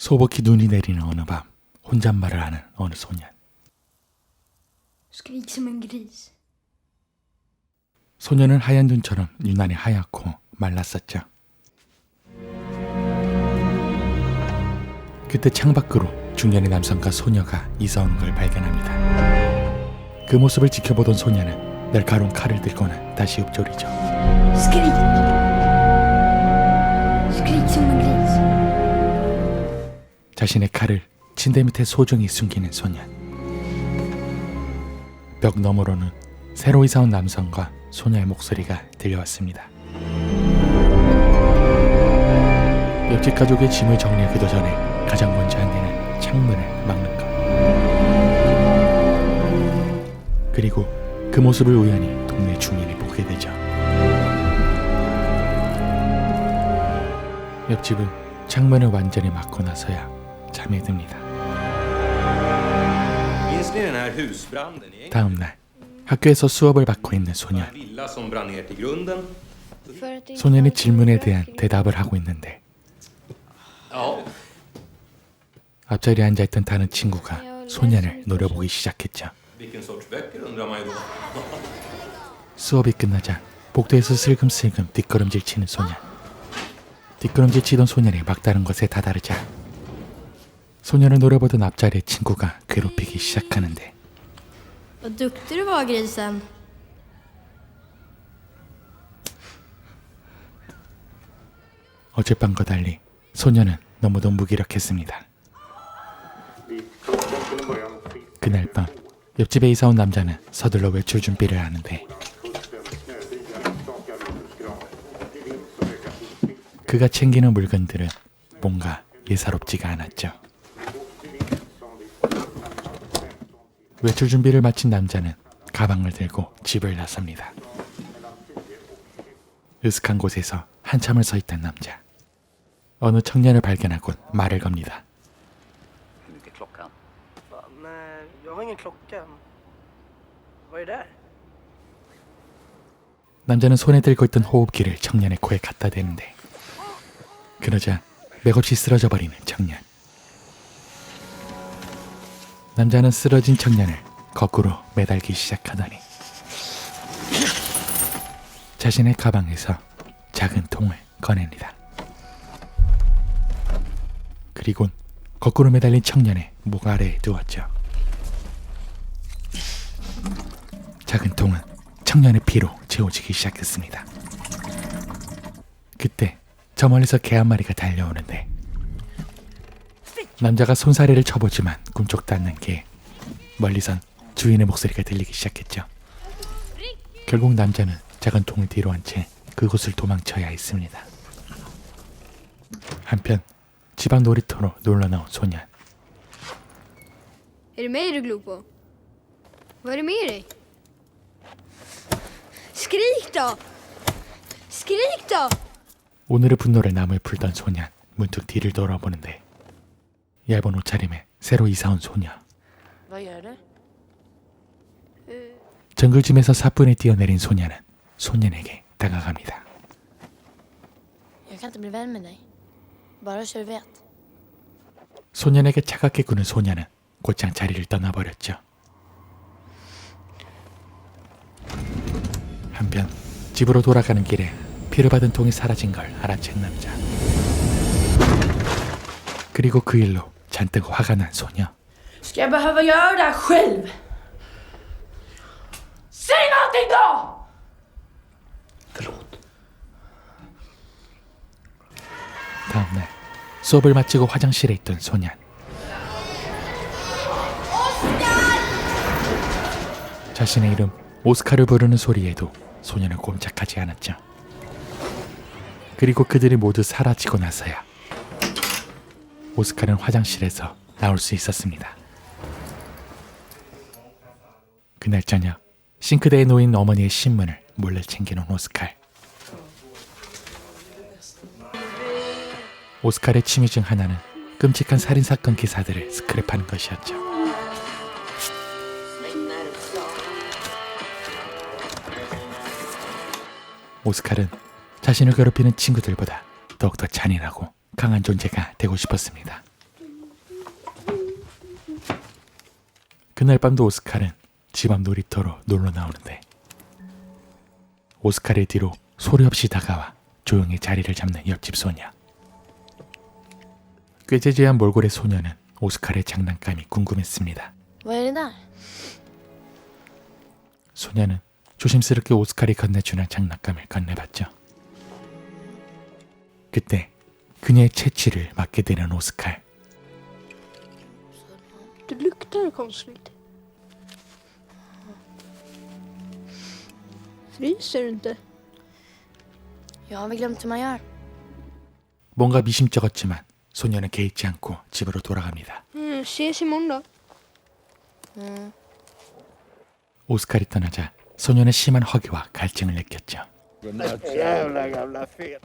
소복히 눈이 내리는 어느 밤 혼잣말을 하는 어느 소년. Skrik som en gris. 소년은 하얀 눈처럼 유난히 하얗고 말랐었죠. 그때 창밖으로 중년의 남성과 소녀가 이사오는 걸 발견합니다. 그 모습을 지켜보던 소녀는 날카로운 칼을 들고는 다시 읊조리죠. Skrik! Skrik som en gris. 자신의 칼을 침대 밑에 소중히 숨기는 소년. 벽 너머로는 새로 이사온 남성과 소녀의 목소리가 들려왔습니다. 옆집 가족의 짐을 정리하기도 전에 가장 먼저 한 일은 창문을 막는 것. 그리고 그 모습을 우연히 동네 주민이 보게 되죠. 옆집은 창문을 완전히 막고 나서야 잠에 듭니다. 다음 날 학교에서 수업을 받고 있는 소년. 소년이 질문에 대한 대답을 하고 있는데 앞자리에 앉아있던 다른 친구가 소년을 노려보기 시작했죠. 수업이 끝나자 복도에서 슬금슬금 뒷걸음질 치는 소년. 뒷걸음질 치던 소년이 막다른 것에 다다르자 소년을 노려보던 앞자리의 친구가 괴롭히기 시작하는데 Vad duktig du var, grisen. 어젯밤과 달리 소년은 너무도 무기력했습니다. 그날 밤 옆집에 이사온 남자는 서둘러 외출 준비를 하는데 그가 챙기는 물건들은 뭔가 예사롭지가 않았죠. 외출 준비를 마친 남자는 가방을 들고 집을 나섭니다. 으슥한 곳에서 한참을 서 있던 남자. 어느 청년을 발견하곤 말을 겁니다. Nej, jag har ingen klocka. Vad är det? 남자는 손에 들고 있던 호흡기를 청년의 코에 갖다 대는데 그러자 맥없이 쓰러져 버리는 청년. 남자는 쓰러진 청년을 거꾸로 매달기 시작하더니 자신의 가방에서 작은 통을 꺼냅니다. 그리곤 거꾸로 매달린 청년의 목 아래에 두었죠. 작은 통은 청년의 피로 채워지기 시작했습니다. 그때 저 멀리서 개 한 마리가 달려오는데 남자가 손사래를 쳐보지만 꿈쩍도 않는 개. 멀리선 주인의 목소리가 들리기 시작했죠. 결국 남자는 작은 통을 뒤로 한 채 그곳을 도망쳐야 했습니다. 한편 지방 놀이터로 놀러 나온 소년. Är det mig du glor på? Vad är det med dig? Skrik då! Skrik då! 오늘의 분노를 남을 풀던 소년. 문득 뒤를 돌아보는데 얇은 옷차림에 새로 이사온 소녀. Vad gör du? 정글짐에서 사뿐히 뛰어내린 소녀는 소년에게 다가갑니다. Jag kan inte bli vän med dig. Bara så du vet. 소년에게 차갑게 구는 소녀는 곧장 자리를 떠나버렸죠. 한편 집으로 돌아가는 길에 피를 받은 통이 사라진 걸 알아챈 남자. 그리고 그 일로 잔뜩 화가 난 소녀. Ska jag behöva göra det här själv? Säg någonting då! 다음날 수업을 마치고 화장실에 있던 소년. 자신의 이름 오스카를 부르는 소리에도 소년은 꼼짝하지 않았죠. 그리고 그들이 모두 사라지고 나서야 오스카는 화장실에서 나올 수 있었습니다. 그날 저녁 싱크대에 놓인 어머니의 신문을 몰래 챙겨놓은 오스칼. 오스칼의 취미 중 하나는 끔찍한 살인사건 기사들을 스크랩하는 것이었죠. 오스칼은 자신을 괴롭히는 친구들보다 더욱더 잔인하고 강한 존재가 되고 싶었습니다. 그날 밤도 오스칼은 집 앞 놀이터로 놀러 나오는데 오스칼의 뒤로 소리 없이 다가와 조용히 자리를 잡는 옆집 소녀. 꾀재재한 몰골의 소녀는 오스칼의 장난감이 궁금했습니다. Vad är det där? 소녀는 조심스럽게 오스칼이 건네주는 장난감을 건네봤죠. 그때 그녀의 채취를 맡게 되는 오스칼. Det luktar konstigt. Fryser du inte? Jag har väl glömt hur man gör. 뭔가 미심쩍었지만 소녀는 개의치 않고 집으로 돌아갑니다. Ses imorgon då. 오스칼이 떠나자 소녀는 심한 허기와 갈증을 느꼈죠.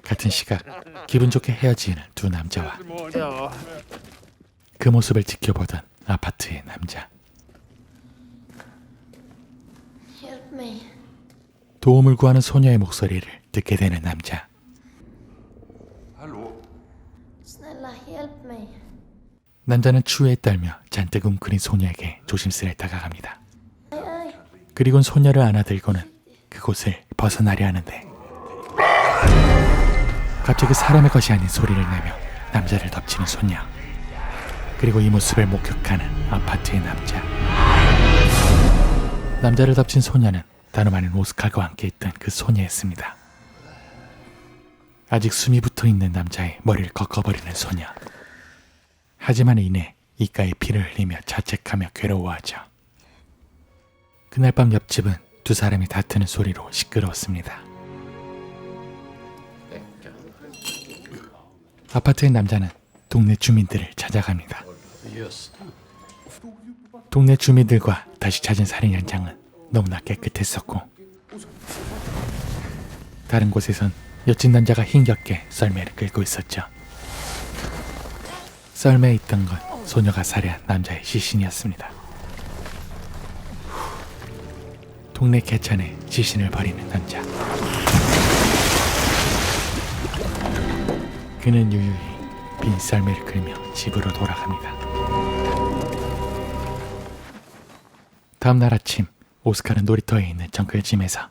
같은 시각 기분 좋게 헤어지는 두 남자와 그 모습을 지켜보던 아파트의 남자. Hjälp mig. 도움을 구하는 소녀의 목소리를 듣게 되는 남자. Snälla, hjälp mig. 남자는 추위에 떨며 잔뜩 웅크린 소녀에게 조심스레 다가갑니다. Aj, aj. 그리곤 소녀를 안아들고는 그곳을 벗어나려 하는데 갑자기 사람의 것이 아닌 소리를 내며 남자를 덮치는 소녀. 그리고 이 모습을 목격하는 아파트의 남자. 남자를 덮친 소녀는 다름 아닌 오스칼과 함께 있던 그 소녀였습니다. 아직 숨이 붙어있는 남자의 머리를 꺾어버리는 소녀. 하지만 이내 이가에 피를 흘리며 자책하며 괴로워하죠. 그날 밤 옆집은 두 사람이 다투는 소리로 시끄러웠습니다. 아파트의 남자는 동네 주민들을 찾아갑니다. 동네 주민들과 다시 찾은 살인 현장은 너무나 깨끗했었고 다른 곳에선 여친 남자가 힘겹게 썰매를 끌고 있었죠. 썰매에 있던 건 소녀가 살해한 남자의 시신이었습니다. 동네 개천에 시신을 버리는 남자. 그는 유유히 빈 썰매를 끌며 집으로 돌아갑니다. 다음 날 아침 오스칼은 놀이터에 있는 정글짐에서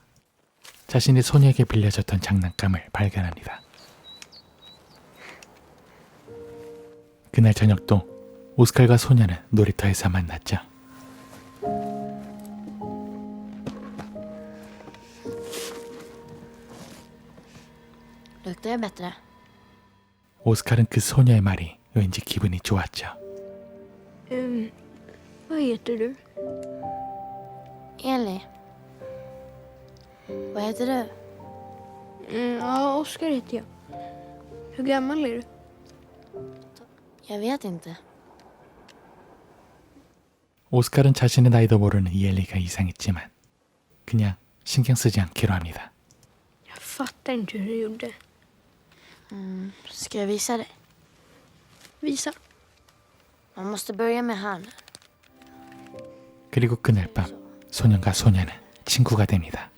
자신이 소녀에게 빌려줬던 장난감을 발견합니다. 그날 저녁도 오스칼과 소녀는 놀이터에서 만났죠. Luktar jag bättre? 오스칼은 그 소녀의 말이 왠지 기분이 좋았죠. Vad heter du? Eli. Vad heter du? Ja, Oskar heter jag. Hur gammal är du? Jag vet inte. 오스칼은 자신의 나이도 모르는 이엘리가 이상했지만 그냥 신경 쓰지 않기로 합니다. Jag fattar inte hur du gjorde. Ska jag visa dig? Visa. Man måste börja med här. 그리고 그날 밤 소년과 소녀는 친구가 됩니다.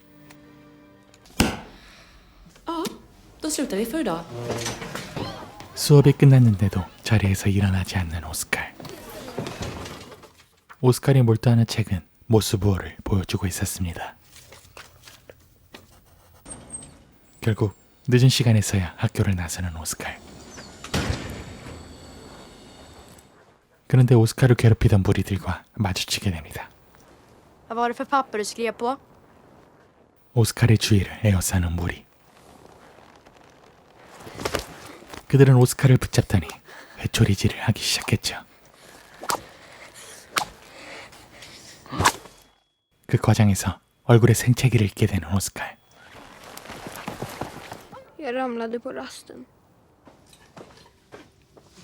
Då slutar vi för idag. 수업이 끝났는데도 자리에서 일어나지 않는 오스칼. 오스칼이 몰두하는 책은 모스부호를 보여주고 있었습니다. 결국 늦은 시간에서야 학교를 나서는 오스칼. 그런데 오스칼을 괴롭히던 무리들과 마주치게 됩니다. Vad var det för papper du skrev på? 오스칼의 주위를 에워싸는 무리. 그들은 오스칼을 붙잡더니 회초리질을 하기 시작했죠. 그 과정에서 얼굴에 생채기를 입게 되는 오스칼. Jag ramlade på rasten.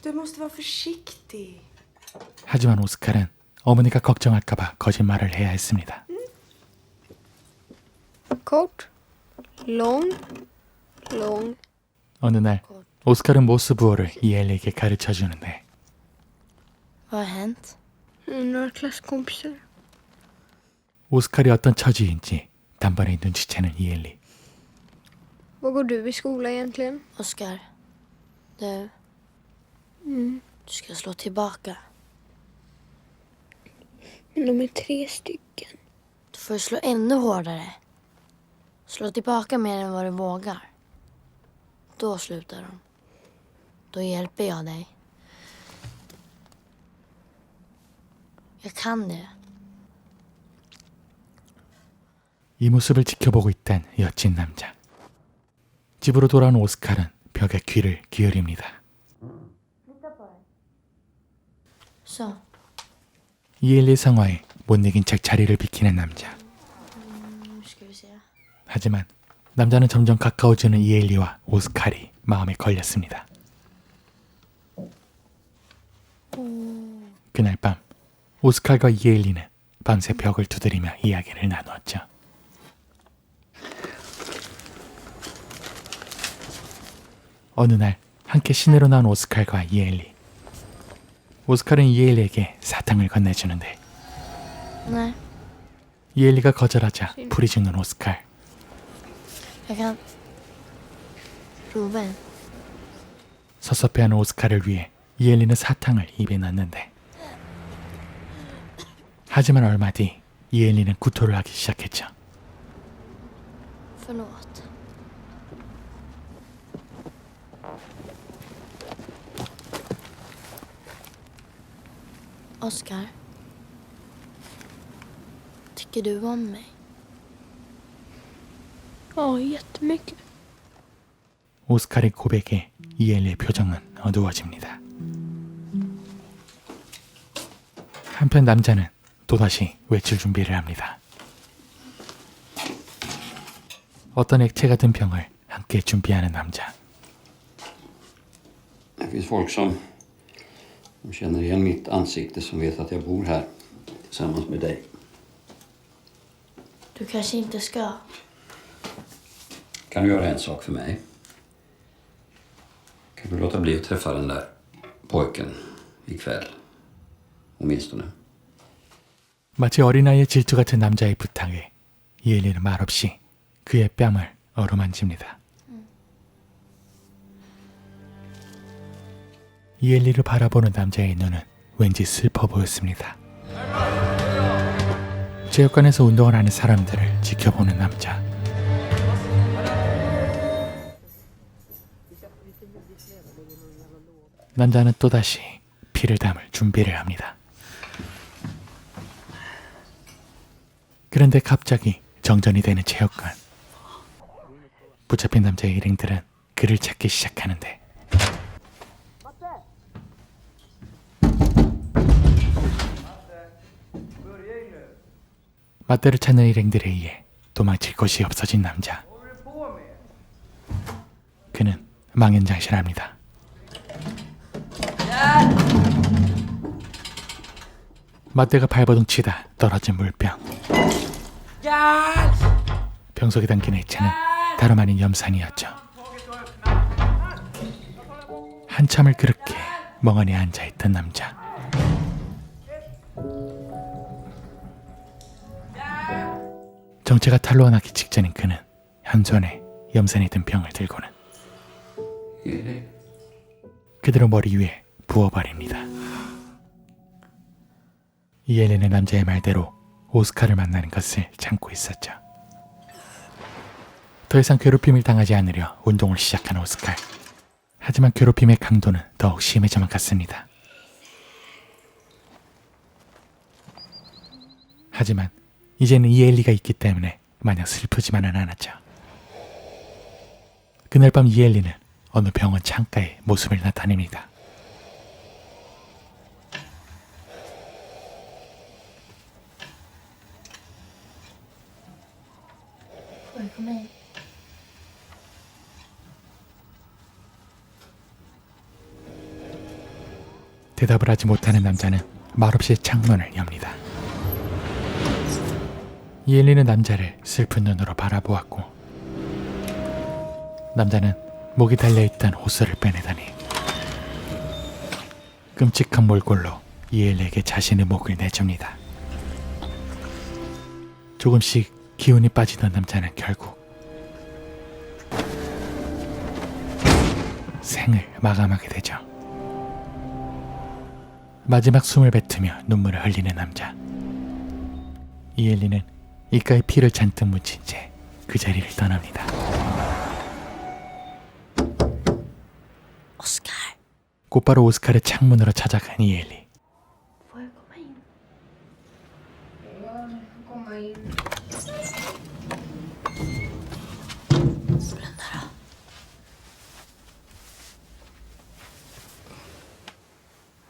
Du måste vara försiktig. 하지만 오스칼은 어머니가 걱정할까봐 거짓말을 해야 했습니다. Kort. Lång. Lång. 어느 날 오스칼은 모스부호를 이엘리에게 가르쳐 주는데 Vad har hänt? Några klasskompisar. 오스칼이 어떤 처지인지 단번에 눈치채는 이엘리. Var går du i skola egentligen? Oskar. Du. Du ska slå tillbaka. Men de är 3 stycken. Du får slå ännu hårdare. Slå tillbaka mer än vad du vågar. Då slutar de. Då hjälper jag dig. Jag kan det. 이 모습을 지켜보고 있던 여친 남자. 집으로 돌아온 오스칼은 벽에 귀를 기울입니다. Så. 이엘리 상화에 못 이긴 척 자리를 비키는 남자. Nu ska vi se. 하지만 남자는 점점 가까워지는 이엘리와 오스칼이 마음에 걸렸습니다. 그날 밤 오스칼과 이엘리는 밤새 벽을 두드리며 이야기를 나누었죠. 어느 날 함께 시내로 나온 오스칼과 이엘리. 오스칼은 이엘리에게 사탕을 건네주는데 Nej, 이엘리가 거절하자 불이 죽는 오스칼. jag kan prova en. 섭섭해하는 오스칼을 위해 이엘리는 사탕을 입에 넣는데 하지만 얼마 뒤 이엘리는 구토를 하기 시작했죠. Förlåt. Oskar. Tycker du om mig? Ja, jättemycket. 오스칼의 고백에 이엘리의 표정은 어두워집니다. 한편 남자는 또다시 외출 준비를 합니다. 어떤 액체가 든 병을 함께 준비하는 남자. Det finns folk som känner igen mitt ansikte som vet att jag bor här tillsammans med dig. Du kanske inte ska. Kan du göra en sak för mig? Kan du låta bli att träffa den där pojken ikväll? åtminstone. 마치 어린아이의 질투 같은 남자의 부탁에 이엘리는 말없이 그의 뺨을 어루만집니다. 이엘리를 바라보는 남자의 눈은 왠지 슬퍼 보였습니다. 체육관에서 운동을 하는 사람들을 지켜보는 남자. 남자는 또다시 피를 담을 준비를 합니다. 그런데 갑자기 정전이 되는 체육관. 붙잡힌 남자의 일행들은 그를 찾기 시작하는데 맞대를 찾는 일행들에 의해 도망칠 곳이 없어진 남자. 그는 망연장실합니다. 맞대가 발버둥 치다 떨어진 물병. 병 속에 담긴 액체는 다름 아닌 염산이었죠. 한참을 그렇게 멍하니 앉아있던 남자. 정체가 탄로가 나기 직전인 그는 한 손에 염산이 든 병을 들고는 그대로 머리 위에 부어버립니다. 이엘레는 남자의 말대로 오스카를 만나는 것을 참고 있었죠. 더 이상 괴롭힘을 당하지 않으려 운동을 시작한 오스칼. 하지만 괴롭힘의 강도는 더욱 심해져만 갔습니다. 하지만 이제는 이엘리가 있기 때문에 마냥 슬프지만은 않았죠. 그날 밤 이엘리는 어느 병원 창가에 모습을 나타냅니다. Kom hit. 대답을 하지 못하는 남자는 말없이 창문을 엽니다. 이엘리는 남자를 슬픈 눈으로 바라보았고 남자는 목이 달려있던 호스를 빼내더니 끔찍한 몰골로 이엘리에게 자신의 목을 내줍니다. 조금씩 기운이 빠지던 남자는 결국 생을 마감하게 되죠. 마지막 숨을 뱉으며 눈물을 흘리는 남자. 이엘리는 입가에 피를 잔뜩 묻힌 채 그 자리를 떠납니다. Oskar. 곧바로 오스카르 창문으로 찾아간 이엘리. Får jag komma in? Ja, du får komma in. Blunda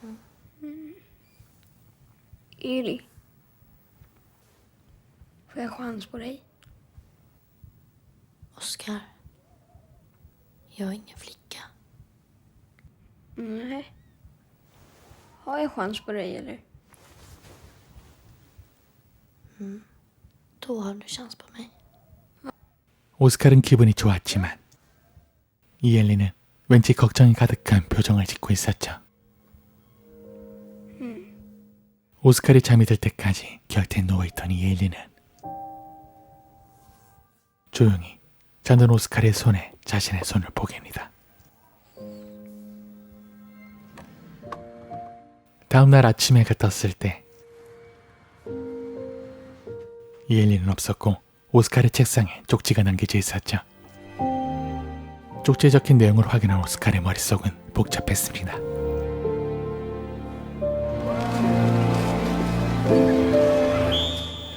då. Eli. Får jag chans på dig? Oskar. Jag är ingen flicka. Nej. Har jag chans på dig eller? Då har du chans på mig. 오스카르는 기분이 좋았지만 이엘리는 왠지 걱정이 가득한 표정을 짓고 있었죠. 오스카르이 잠이 들 때까지 곁에 누워있던 이엘리는 조용히 잠든 오스카르의 손에 자신의 손을 보갭니다. 다음날 아침에 해가 떴을 때 이엘리는 없었고 오스카르 책상에 쪽지가 남겨져 있었죠. 쪽지에 적힌 내용을 확인한 오스카르의 머릿속은 복잡했습니다.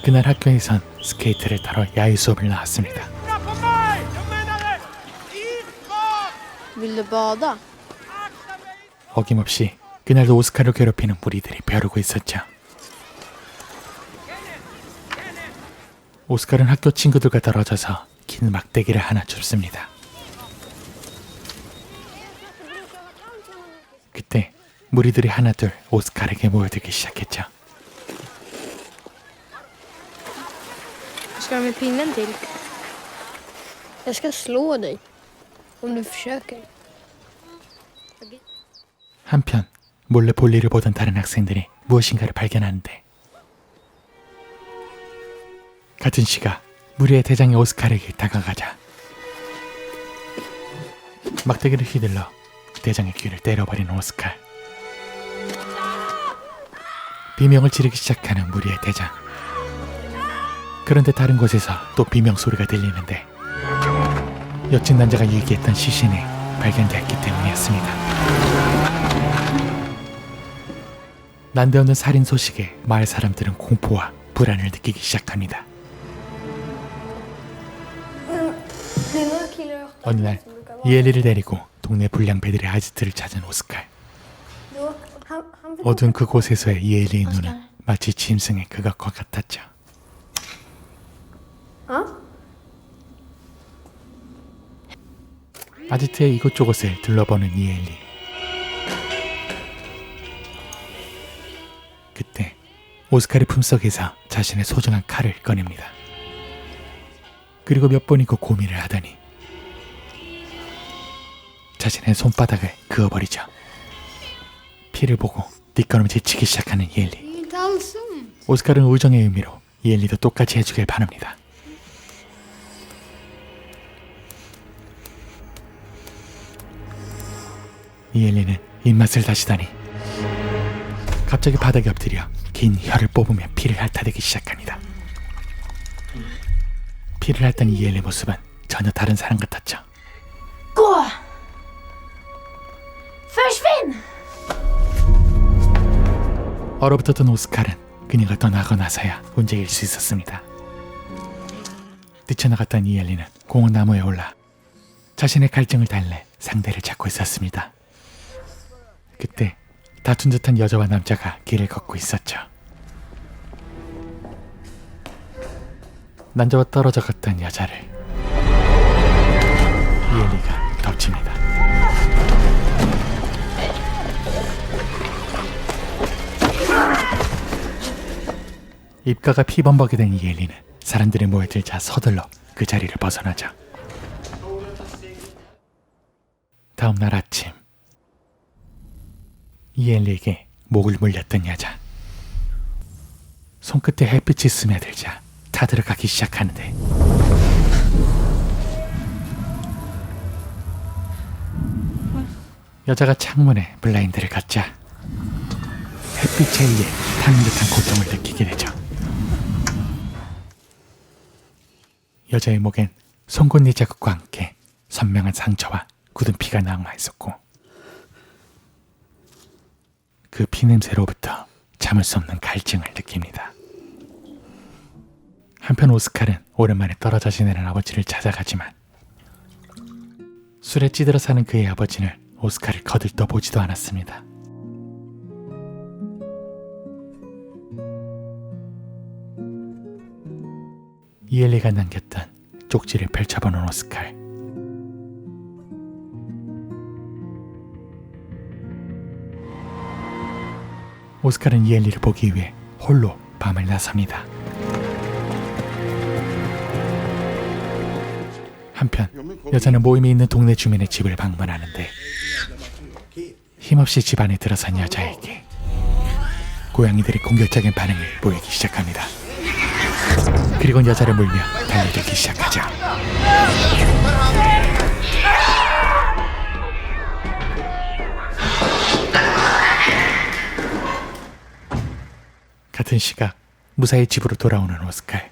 그날 학교에선 스케이트를 타러 야외 수업을 나왔습니다. Vill du bada? 어김없이 그날도 오스카르를 괴롭히는 무리들이 벼르고 있었죠. 오스카르는 학교 친구들과 떨어져서 긴 막대기를 하나 줍습니다. 그때 무리들이 하나둘 오스카르에게 모여들기 시작했죠. Ska de med pinnen till? Jag ska slå dig. Om du försöker. 한편 몰래 볼일을 보던 다른 학생들이 무엇인가를 발견하는데 같은 시각 무리의 대장이 오스카르에게 다가가자 막대기를 휘둘러 대장의 귀를 때려버리는 오스카르. 비명을 지르기 시작하는 무리의 대장. 그런데 다른 곳에서 또 비명 소리가 들리는데 여친 남자가 얘기했던 시신이 발견되었기 때문이었습니다. 난데없는 살인 소식에 마을 사람들은 공포와 불안을 느끼기 시작합니다. 어느 날 이엘리를 데리고 동네 불량배들의 아지트를 찾은 오스칼. 어두운 그곳에서의 이엘리의 눈은 마치 짐승의 그것과 같았죠. 아지트의 이곳저곳을 둘러보는 이엘리. 그때 오스칼의 품속에서 자신의 소중한 칼을 꺼냅니다. 그리고 몇 번이고 고민을 하더니 자신의 손바닥을 그어버리죠. 피를 보고 뒷걸음질 치기 시작하는 이엘리. 오스칼은 우정의 의미로 이엘리도 똑같이 해주길 바랍니다. 이엘리는 입맛을 다시다니 갑자기 바닥에 엎드려 긴 혀를 뽑으며 피를 핥아대기 시작합니다. 피를 핥던 이엘리 모습은 전혀 다른 사람 같았죠. Gå! Försvinn! 얼어붙었던 오스칼은 그녀가 떠나고 나서야 움직일 수 있었습니다. 뛰쳐나갔던 이엘리는 공원나무에 올라 자신의 갈증을 달래 상대를 찾고 있었습니다. 그때 다툰 듯한 여자와 남자가 길을 걷고 있었죠. 남자와 떨어져 걷던 여자를 이엘리가 덮칩니다. 입가가 피범벅이 된 이엘리는 사람들이 모여들자 서둘러 그 자리를 벗어나죠. 다음날 아침 이엘리에게 목을 물렸던 여자. 손끝에 햇빛이 스며들자 타들어가기 시작하는데 여자가 창문에 블라인드를 걷자 햇빛에 의해 타는 듯한 고통을 느끼게 되죠. 여자의 목엔 송곳니 자국과 함께 선명한 상처와 굳은 피가 남아 있었고 그 피냄새로부터 참을 수 없는 갈증을 느낍니다. 한편 오스칼은 오랜만에 떨어져 지내는 아버지를 찾아가지만 술에 찌들어 사는 그의 아버지는 오스칼을 거들떠 보지도 않았습니다. 이엘리가 남겼던 쪽지를 펼쳐보는 오스칼. 오스칼은 이엘리를 보기 위해 홀로 밤을 나섭니다. 한편 여자는 모임이 있는 동네 주민의 집을 방문하는데 힘없이 집 안에 들어선 여자에게 고양이들이 공격적인 반응을 보이기 시작합니다. 그리고 여자를 물며 달려들기 시작하죠. 같은 시각 무사히 집으로 돌아오는 오스칼.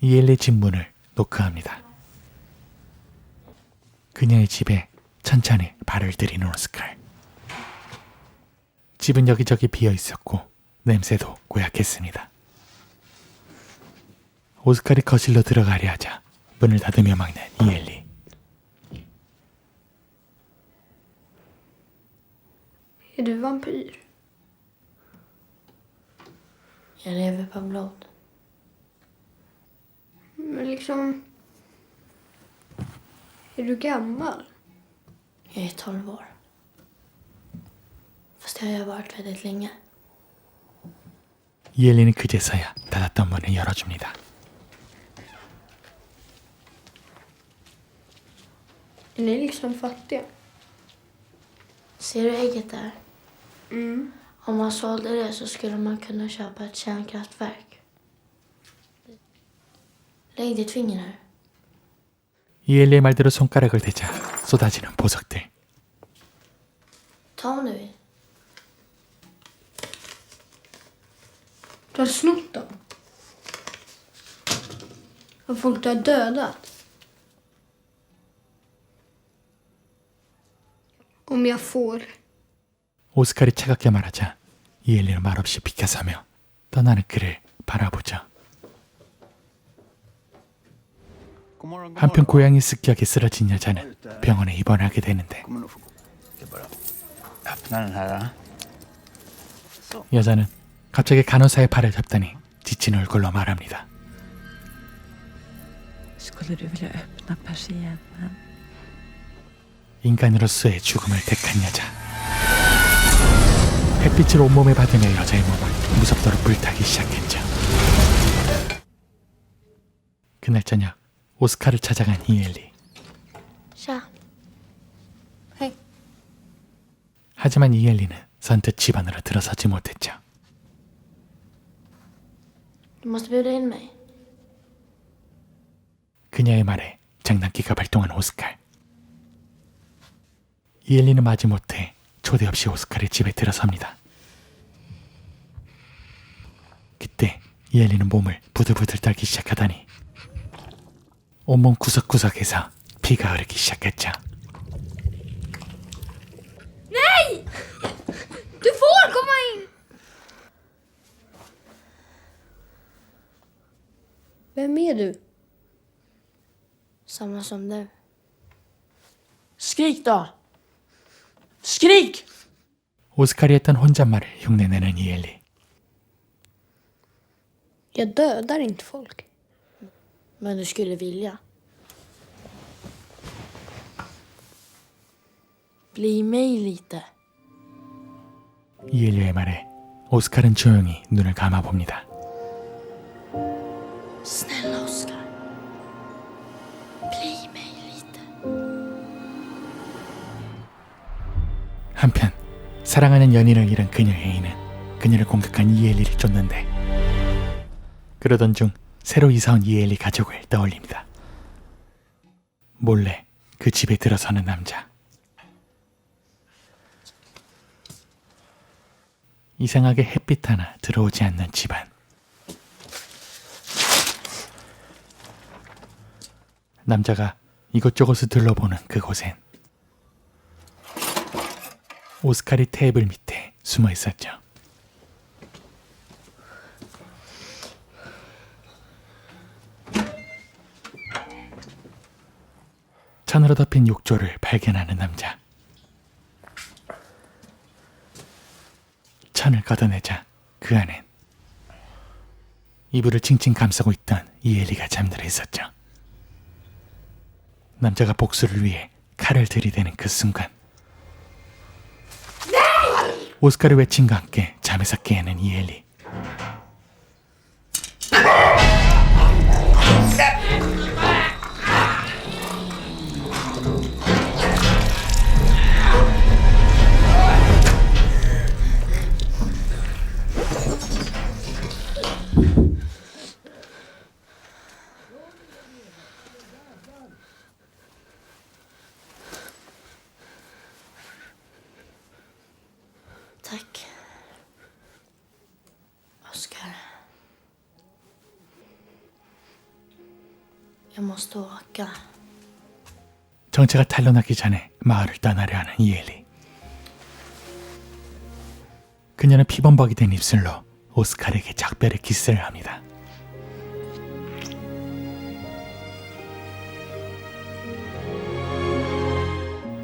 이엘리 집 문을 노크합니다. 그녀의 집에 천천히 발을 들이는 오스칼. 집은 여기저기 비어 있었고 냄새도 고약했습니다. 오스칼이 거실로 들어가려 하자 문을 닫으며 막는 이엘리. Är du vampyr? Jag lever på blod. Men liksom... Är du gammal? Jag är 12 år. Fast det har jag varit väldigt länge. 이엘리는 그제서야 닫았던 문을 열어줍니다. Är ni liksom fattiga? Ser du ägget där? Mm. Om man sålde det så skulle man kunna köpa ett kärnkraftverk. Lägg ditt finger här. 이엘리의 말대로 손가락을 대자 쏟아지는 보석들. Ta om du vill. Du har snott dem? Av folk du har dödat? Om jag får. 오스칼이 차갑게 말하자 이엘리는 말없이 비켜서며 떠나는 그를 바라보죠. 한편 고양이 습격에 쓰러진 여자는 병원에 입원하게 되는데 여자는 갑자기 간호사의 팔을 잡더니 지친 얼굴로 말합니다. Skulle du vilja öppna persiennen? 인간으로서의 죽음을 택한 여자. 햇빛을 온몸에 받으며 여자의 몸은 무섭도록 불타기 시작했죠. 그날 저녁 오스칼을 찾아간 이엘리. Tja. Hej. 하지만 이엘리는 선뜻 집 안으로 들어서지 못했죠. Du måste bjuda in mig. 그녀의 말에 장난기가 발동한 오스칼. 이엘리는 마지못해 초대 없이 오스칼의 집에 들어섭니다. 그때 이엘리는 몸을 부들부들 떨기 시작하다니 온몸 구석구석에서 피가 흐르기 시작했죠. Nej! Du får komma in! Vem är du? Samma som du. Skrik då! Skrik! 오스칼이 했던 혼잣말을 흉내내는 이엘리. Jag dödar inte folk. Men du skulle vilja. Bli mig lite. 이엘리의 말에 오스칼은 조용히 눈을 감아봅니다. Snälla Oskar. Bli mig lite. 한편 사랑하는 연인을 잃은 그녀의 애인은 그녀를 공격한 이엘리를 쫓는데 그러던 중 새로 이사온 이엘리 가족을 떠올립니다. 몰래 그 집에 들어서는 남자. 이상하게 햇빛 하나 들어오지 않는 집안. 남자가 이것저것을 둘러보는 그곳엔 오스칼이 테이블 밑에 숨어 있었죠. 천으로 덮인 욕조를 발견하는 남자. 천을 걷어내자 그 안엔 이불을 칭칭 감싸고 있던 이엘리가 잠들어 있었죠. 남자가 복수를 위해 칼을 들이대는 그 순간 오스카르 외침과 함께 잠에서 깨는 이엘리. Tack. Oskar. Jag måste åka. 정체가 탄로나기 전에 마을을 떠나려 하는 이엘리. 그녀는 피범벅이 된 입술로 오스칼에게 작별의 키스를 합니다.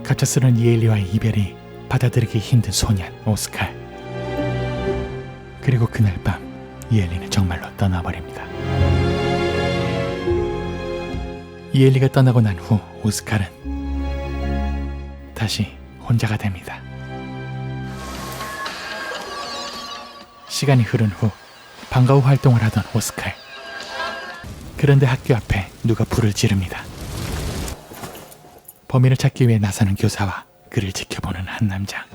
갑작스런 이엘리와의 이별이 받아들이기 힘든 소년 오스칼. 그리고 그날 밤 이엘리는 정말로 떠나버립니다. 이엘리가 떠나고 난 후 오스칼은 다시 혼자가 됩니다. 시간이 흐른 후 방과 후 활동을 하던 오스칼. 그런데 학교 앞에 누가 불을 지릅니다. 범인을 찾기 위해 나서는 교사와 그를 지켜보는 한 남자.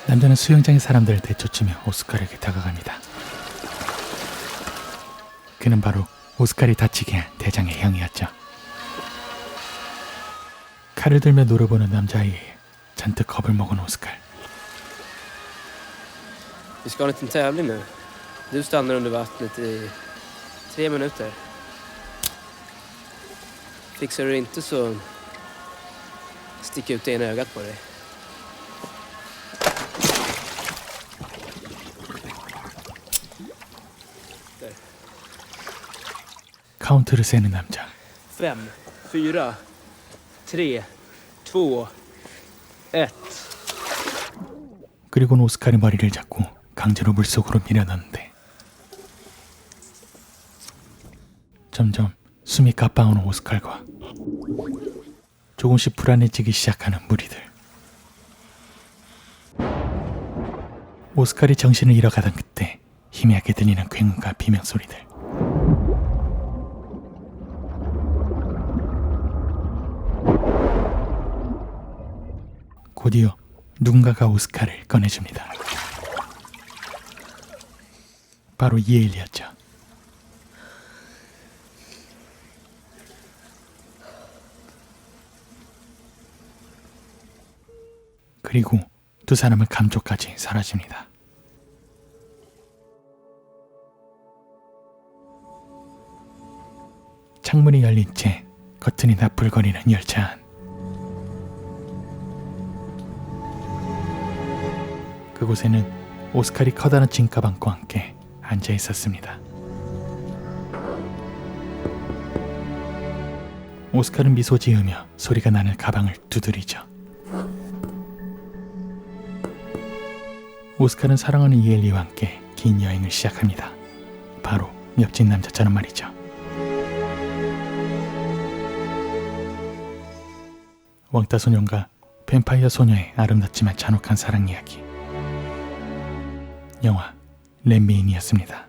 남자는 수영장의 사람들을 내쫓으며 오스칼에게 다가갑니다. 그는 바로 오스칼이 다치게 한 대장의 형이었죠. 칼을 들며 노려보는 남자아이에 잔뜩 겁을 먹은 오스칼. Vi ska ha en liten tävling nu. Du stannar under vattnet i 3 minuter. Fixar du inte så sticker ut det ena ögat på dig. Där. 카운트를 세는 남자. 5, 4, 3, 2, 1. 그리고는 오스칼의 머리를 잡고 강제로 물속으로 밀어넣는데 점점 숨이 가빠오는 오스칼과 조금씩 불안해지기 시작하는 무리들. 오스칼이 정신을 잃어가던 그때 희미하게 들리는 굉음과 비명소리들. 곧이어 누군가가 오스칼을 꺼내줍니다. 바로 이엘리였죠. 그리고 두 사람의 감쪽까지 사라집니다. 창문이 열린 채 커튼이 나풀거리는 열차 안. 그곳에는 오스칼이 커다란 짐가방과 함께 앉아 있었습니다. 오스칼은 미소 지으며 소리가 나는 가방을 두드리죠. 오스칼은 사랑하는 이엘리와 함께 긴 여행을 시작합니다. 바로 옆집 남자처럼 말이죠. 왕따 소년과 뱀파이어 소녀의 아름답지만 잔혹한 사랑 이야기. 영화 렛미인이었습니다.